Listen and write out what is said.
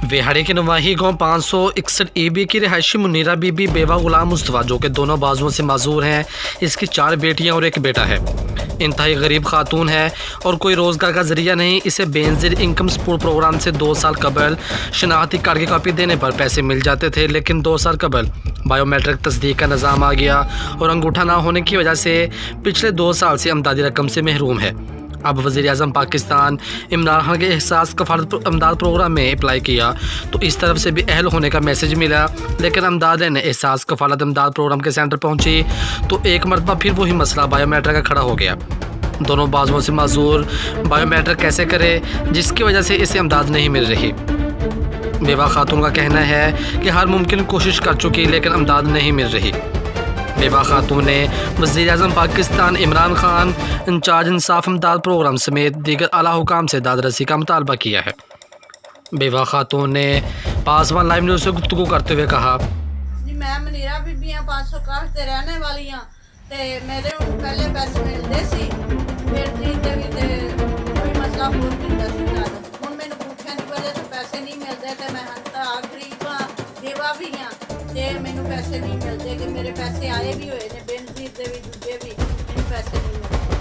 विहाड़ी के नवाही गांव 561 EB की रिहायशी मुनीरा बीबी बेवा गुलाम मुस्तफ़ा जो कि दोनों बाजुओं से माजूर हैं। इसकी 4 बेटियां और एक बेटा है। इंतहाई गरीब खातून है और कोई रोज़गार का ज़रिया नहीं। इसे बेनज़ीर इनकम सपोर्ट प्रोग्राम से 2 साल कबल शनाख्ती कार्ड की कापी देने पर पैसे मिल जाते थे, लेकिन 2 साल कबल बायोमेट्रिक तस्दीक का निज़ाम आ गया और अंगूठा ना होने की वजह से पिछले 2 साल से अमदादी रकम से महरूम है। अब वज़ीर-ए-आज़म पाकिस्तान इमरान खान के एहसास कफ़ालत अमदाद प्रोग्राम में अप्लाई किया तो इस तरफ से भी अहल होने का मैसेज मिला, लेकिन अमदाद ने एहसास कफ़ालत अमदाद प्रोग्राम के सेंटर पहुंची तो एक मरतबा फिर वही मसला बायोमेट्रिक का खड़ा हो गया। दोनों बाजुओं से माजूर बायोमेट्रिक कैसे करे, जिसकी वजह से इसे अमदाद नहीं मिल रही। बेवा खातून का कहना है कि हर मुमकिन कोशिश कर चुकी लेकिन अमदाद नहीं मिल रही। बेवा खातून ने वज़ीर-ए-आज़म पाकिस्तान इमरान खान इंचार्ज इंसाफ अमदाद प्रोग्राम समेत दीगर आला हुकाम से दादरसी का मुतालबा किया है। बेवा खातून ने पासवान लाइव न्यूज़ से गुफ्तगू करते हुए कहा, जी मैं मुनीरा बीबी 561 ते रहने वाली हाँ ते मेरे पहले पैसे मिलते सी मेरी ते भी ते कोई मसला हो मिलता सी ना हुण मैनूं भुखियां दी वजह से पैसे नहीं मिलते ते मैं हंता गरीब हाँ बेवा भी हाँ ते मैनूं पैसे नहीं मिलते कि मेरे पैसे आए भी होए ने बेनज़ीर दे भी दूजे भी मैनूं पैसे नहीं मिलते।